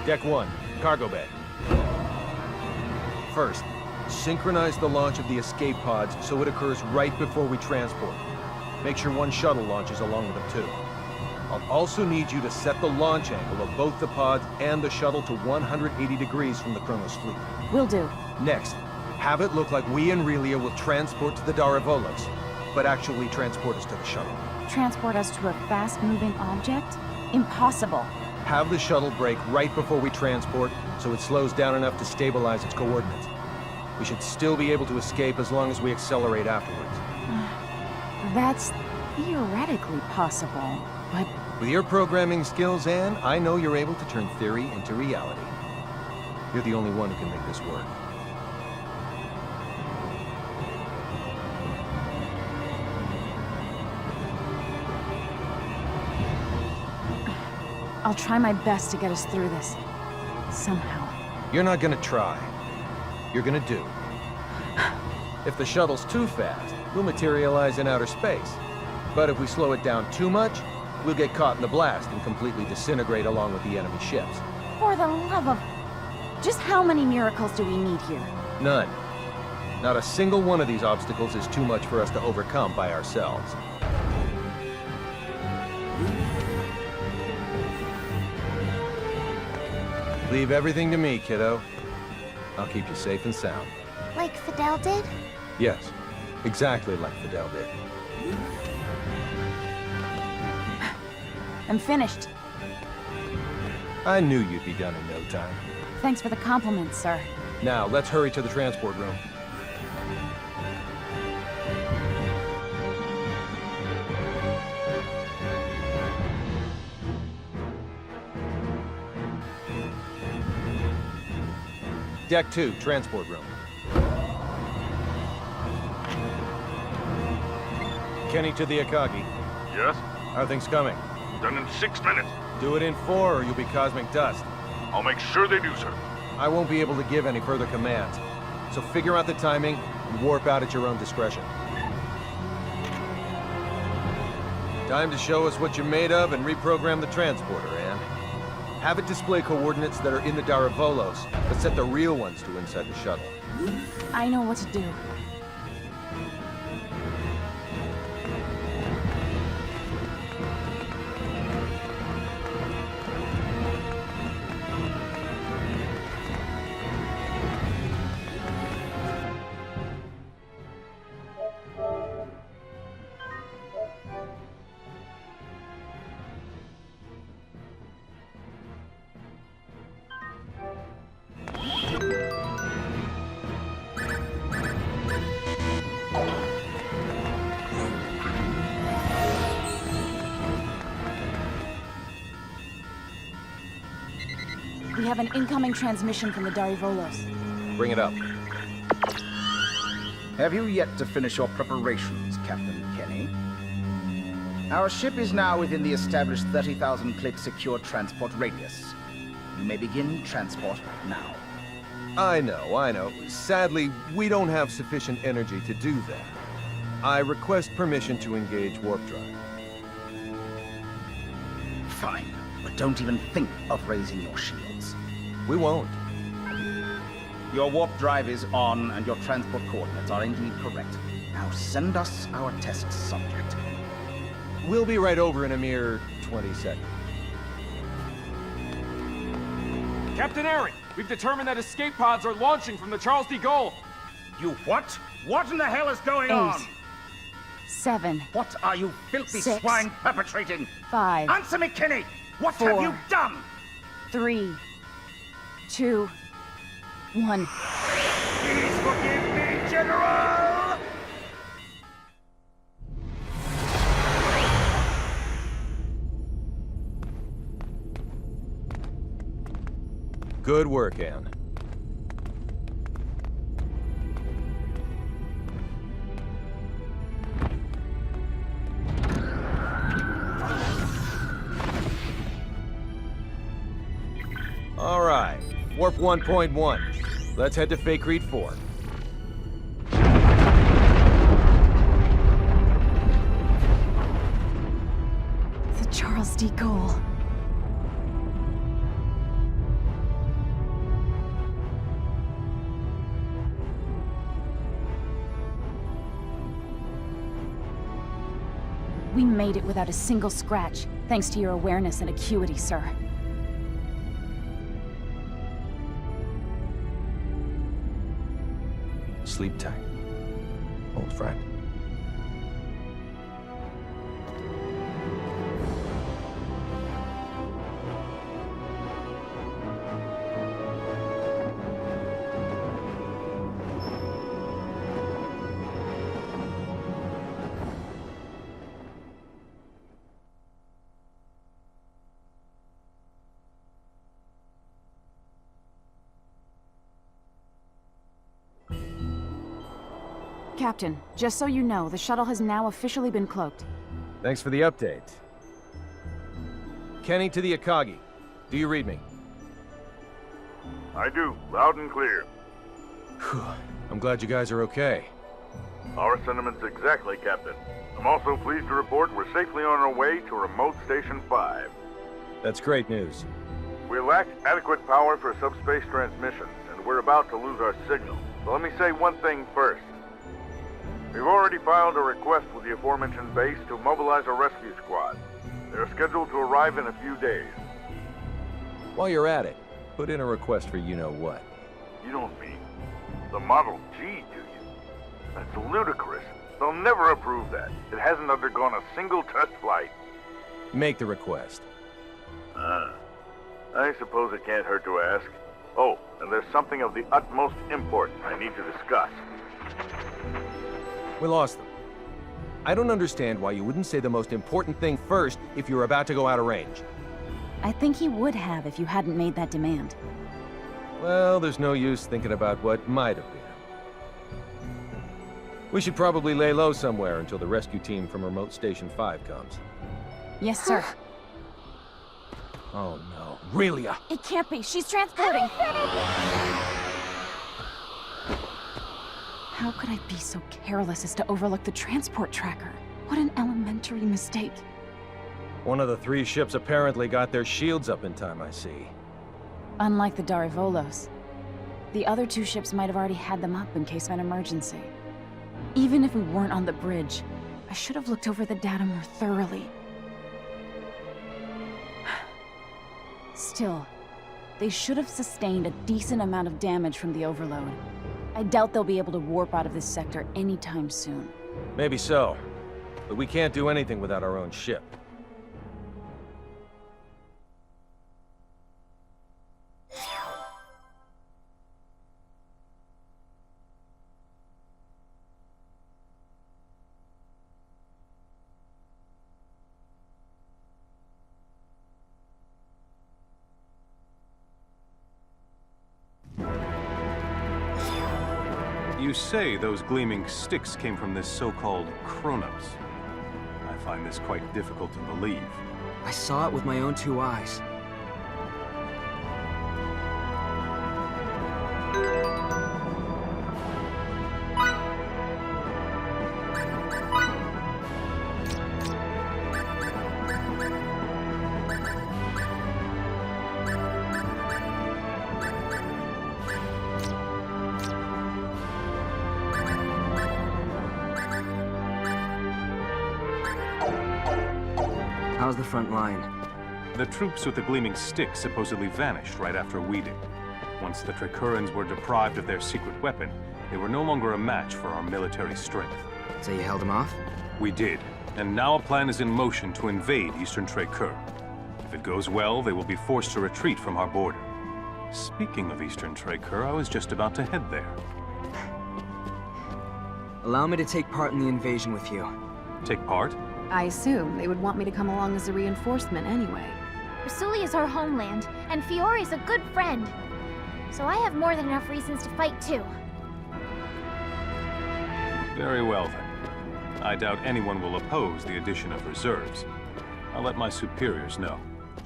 Deck 1, cargo bay. First, synchronize the launch of the escape pods so it occurs right before we transport. Make sure one shuttle launches along with them too. I'll also need you to set the launch angle of both the pods and the shuttle to 180 degrees from the Chronos fleet. Will do. Next, have it look like we and Relia will transport to the Daravolos, but actually transport us to the shuttle. Transport us to a fast-moving object? Impossible. Have the shuttle brake right before we transport, so it slows down enough to stabilize its coordinates. We should still be able to escape as long as we accelerate afterwards. That's theoretically possible, but... With your programming skills, Anne, I know you're able to turn theory into reality. You're the only one who can make this work. I'll try my best to get us through this. Somehow. You're not gonna try. You're gonna do. If the shuttle's too fast, we'll materialize in outer space. But if we slow it down too much, we'll get caught in the blast and completely disintegrate along with the enemy ships. For the love of... Just how many miracles do we need here? None. Not a single one of these obstacles is too much for us to overcome by ourselves. Leave everything to me, kiddo. I'll keep you safe and sound. Like Fidel did? Yes, exactly like Fidel did. I'm finished. I knew you'd be done in no time. Thanks for the compliment, sir. Now, let's hurry to the transport room. Deck 2, transport room. Kenny to the Akagi. Yes? How are things coming? Done in 6 minutes. Do it in 4 or you'll be cosmic dust. I'll make sure they do, sir. I won't be able to give any further commands. So figure out the timing and warp out at your own discretion. Time to show us what you're made of and reprogram the transporter, Anne. Have it display coordinates that are in the Daravolos, but set the real ones to inside the shuttle. I know what to do. We have an incoming transmission from the Daravolos. Bring it up. Have you yet to finish your preparations, Captain Kenny? Our ship is now within the established 30,000 click secure transport radius. You may begin transport now. I know. Sadly, we don't have sufficient energy to do that. I request permission to engage warp drive. Fine, but don't even think of raising your shields. We won't. Your warp drive is on, and your transport coordinates are indeed correct. Now send us our test subject. We'll be right over in a mere 20 seconds. Captain Aaron, we've determined that escape pods are launching from the Charles de Gaulle. You what? What in the hell is going on? 8, 7, What are you filthy 6, swine perpetrating? 5, Answer me, Kenny! What 4, have you done? 3, 2, 1. Please forgive me, General! Good work, Anne. All right, warp 1.1. Let's head to Fake Reed 4. The Charles de Gaulle. We made it without a single scratch, thanks to your awareness and acuity, sir. Sleep tight, old friend. Captain, just so you know, the shuttle has now officially been cloaked. Thanks for the update. Kenny to the Akagi. Do you read me? I do, loud and clear. Whew. I'm glad you guys are okay. Our sentiments exactly, Captain. I'm also pleased to report we're safely on our way to Remote Station 5. That's great news. We lack adequate power for subspace transmissions, and we're about to lose our signal. So let me say one thing first. We've already filed a request with the aforementioned base to mobilize a rescue squad. They're scheduled to arrive in a few days. While you're at it, put in a request for you-know-what. You don't mean the Model G, do you? That's ludicrous. They'll never approve that. It hasn't undergone a single test flight. Make the request. I suppose it can't hurt to ask. Oh, and there's something of the utmost import I need to discuss. We lost them. I don't understand why you wouldn't say the most important thing first if you're about to go out of range. I think he would have if you hadn't made that demand. Well, there's no use thinking about what might have been. We should probably lay low somewhere until the rescue team from Remote Station 5 comes. Yes, sir. Oh no, Relia! It can't be. She's transporting. How could I be so careless as to overlook the transport tracker? What an elementary mistake. One of the 3 ships apparently got their shields up in time, I see. Unlike the Darivolos, the other 2 ships might have already had them up in case of an emergency. Even if we weren't on the bridge, I should have looked over the data more thoroughly. Still, they should have sustained a decent amount of damage from the overload. I doubt they'll be able to warp out of this sector anytime soon. Maybe so, but we can't do anything without our own ship. You say those gleaming sticks came from this so-called Kronos. I find this quite difficult to believe. I saw it with my own 2 eyes. How's the front line? The troops with the gleaming sticks supposedly vanished right after we did. Once the Tricurans were deprived of their secret weapon, they were no longer a match for our military strength. So you held them off? We did, and now a plan is in motion to invade Eastern Tricur. If it goes well, they will be forced to retreat from our border. Speaking of Eastern Tricur, I was just about to head there. Allow me to take part in the invasion with you. Take part? I assume they would want me to come along as a reinforcement anyway. Rasuli is our homeland, and Fiore's a good friend. So I have more than enough reasons to fight too. Very well then. I doubt anyone will oppose the addition of reserves. I'll let my superiors know.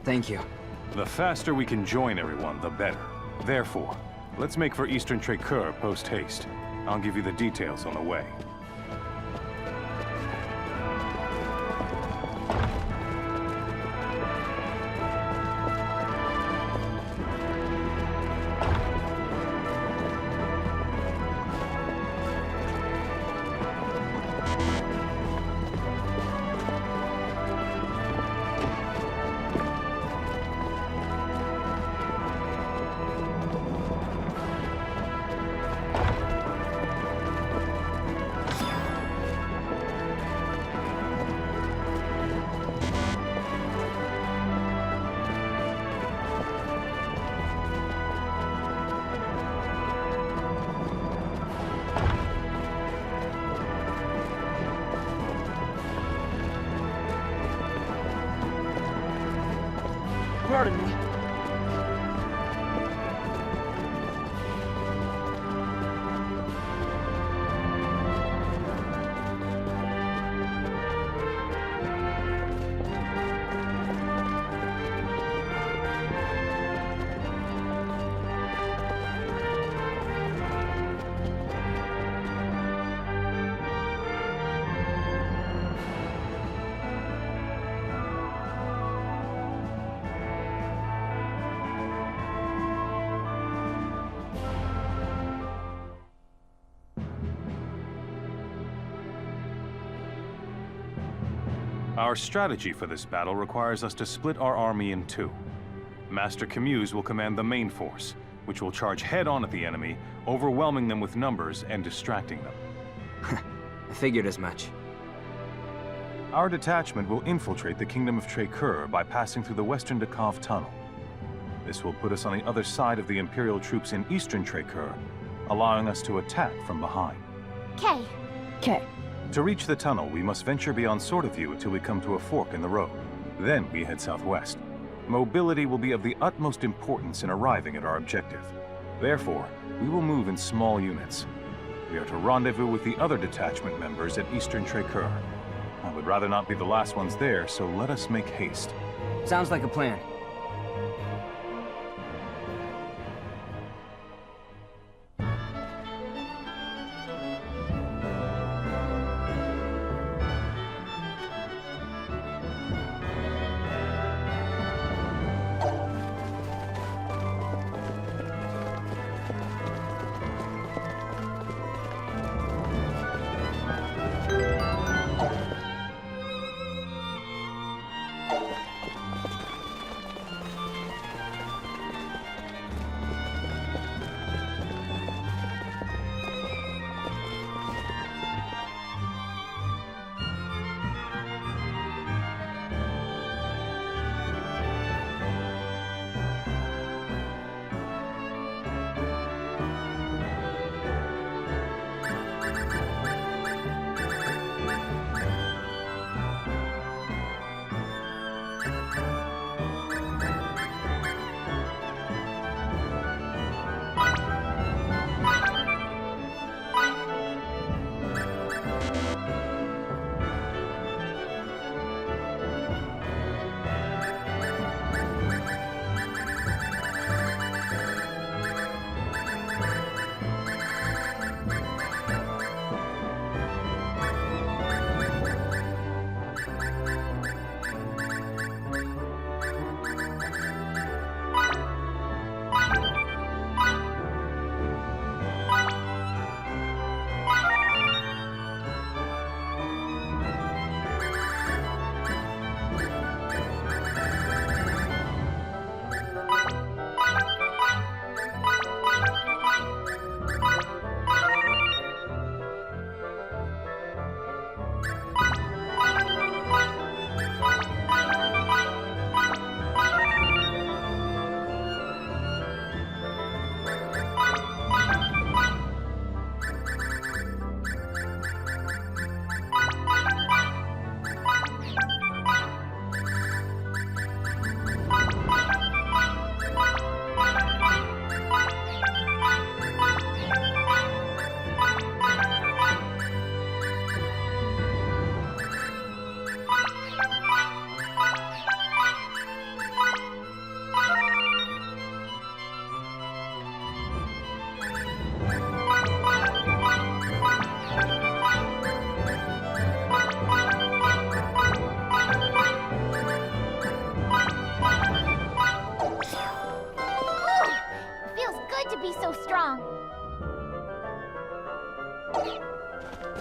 Thank you. The faster we can join everyone, the better. Therefore, let's make for Eastern Tricur post-haste. I'll give you the details on the way. Pardon me. Our strategy for this battle requires us to split our army in two. Master Camus will command the main force, which will charge head-on at the enemy, overwhelming them with numbers and distracting them. I figured as much. Our detachment will infiltrate the Kingdom of Trécoeur by passing through the Western Decave Tunnel. This will put us on the other side of the Imperial troops in Eastern Trécoeur, allowing us to attack from behind. Okay. Okay. To reach the tunnel, we must venture beyond Sword of View until we come to a fork in the road. Then we head southwest. Mobility will be of the utmost importance in arriving at our objective. Therefore, we will move in small units. We are to rendezvous with the other detachment members at Eastern Trécoeur. I would rather not be the last ones there, so let us make haste. Sounds like a plan.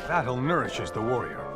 Battle nourishes the warrior.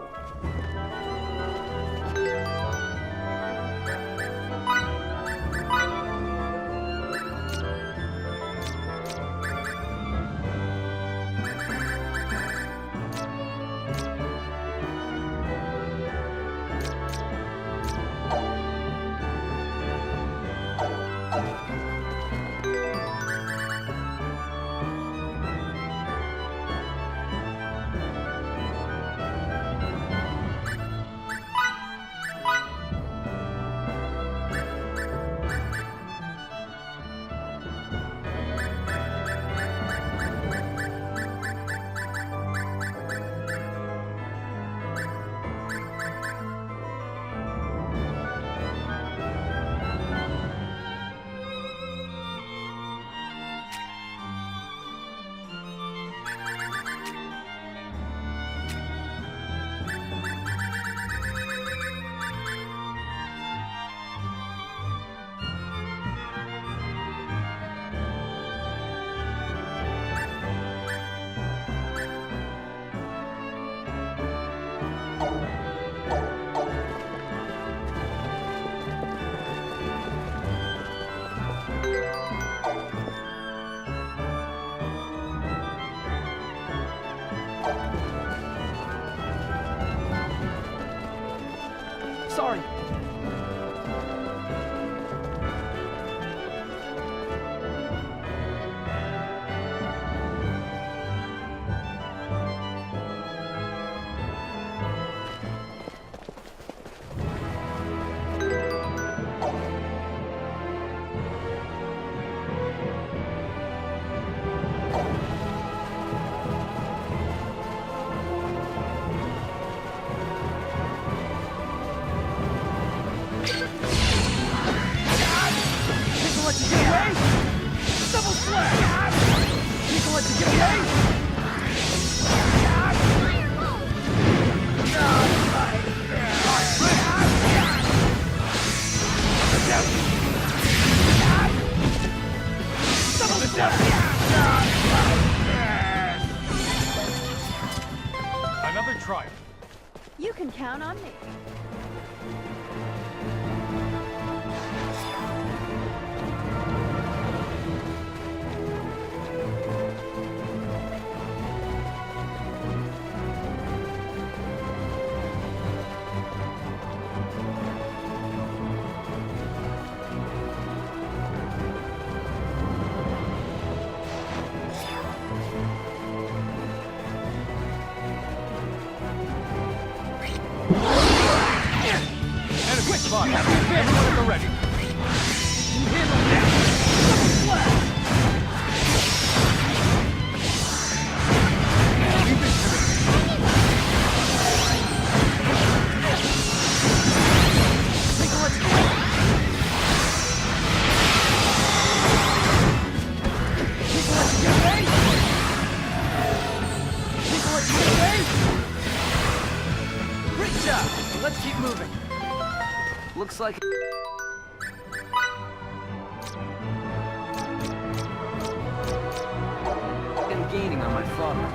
Sorry. Another triumph. You can count on me. And a quick spot. Everyone at the ready. Great job! Let's keep moving. Looks like... I'm gaining on my father.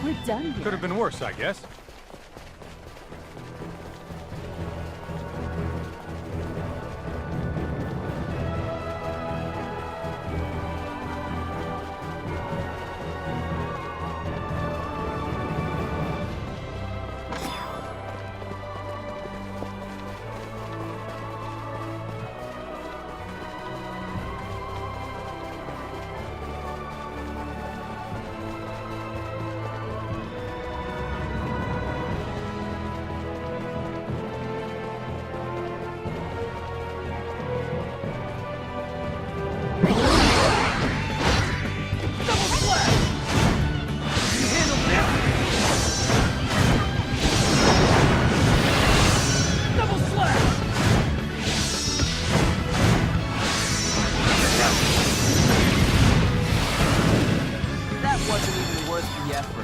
We're done here. Could have been worse, I guess.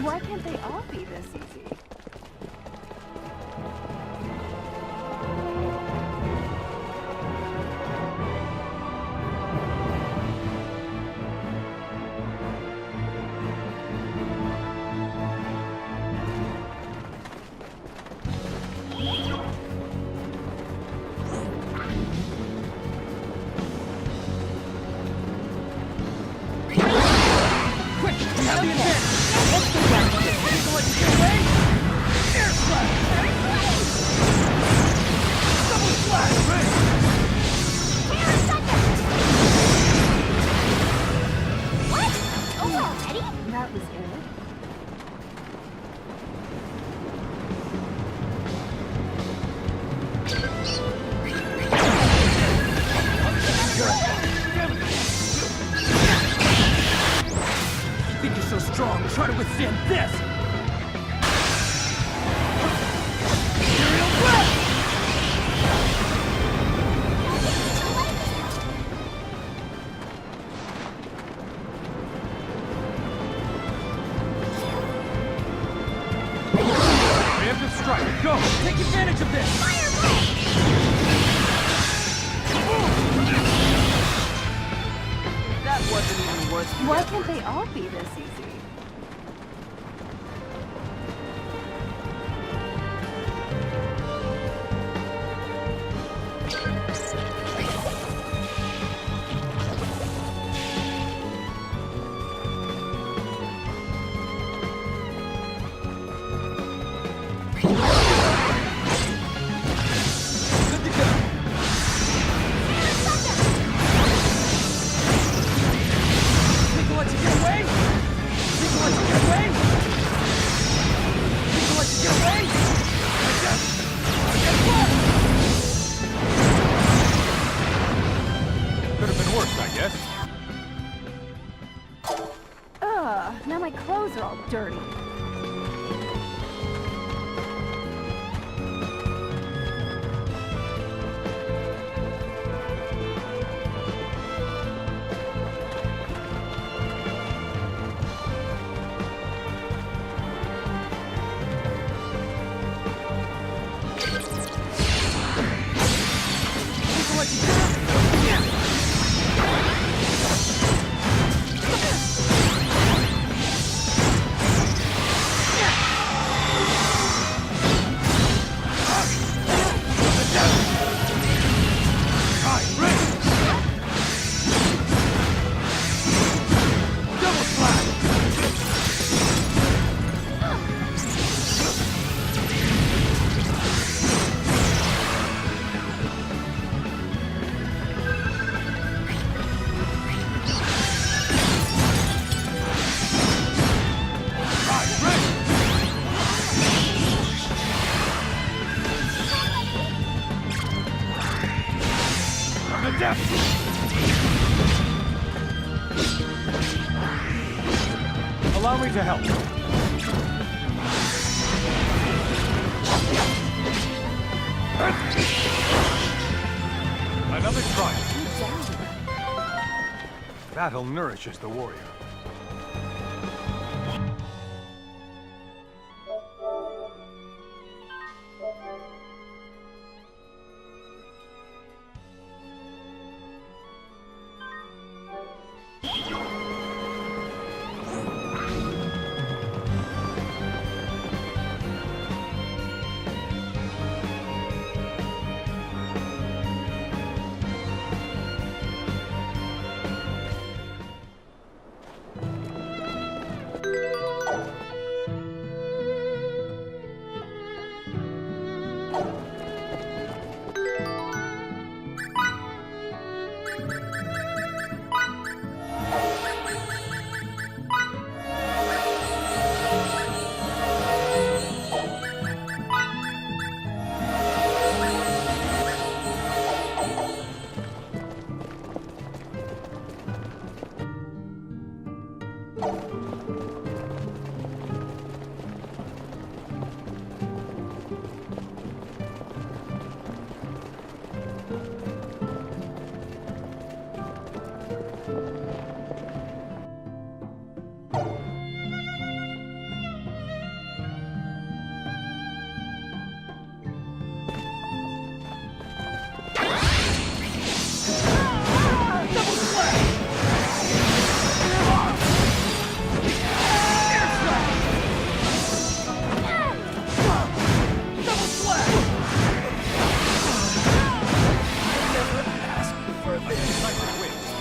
Why can't they all be this easy? Quick! We have the advantage! Let's go! that was good. Think you're so strong. Try to withstand this! Aerial blast! Preemptive strike, go! Take advantage of this! That wasn't even worth the Why effort. can't they all be this easy? Good to go. Think you'll let you get away? Think you'll let you get away? Think you'll let you get away? Could have been worse, I guess. Ugh, now my clothes are all dirty. Think you'll let you get away? Double slap! Allow me to help. Another trial. Battle nourishes the warrior.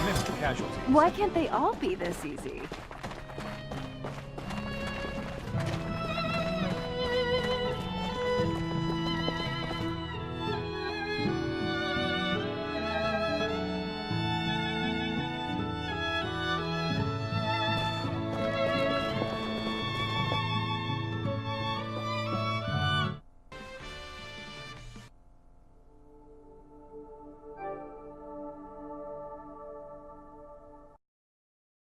Missed casualty. Why can't they all be this easy?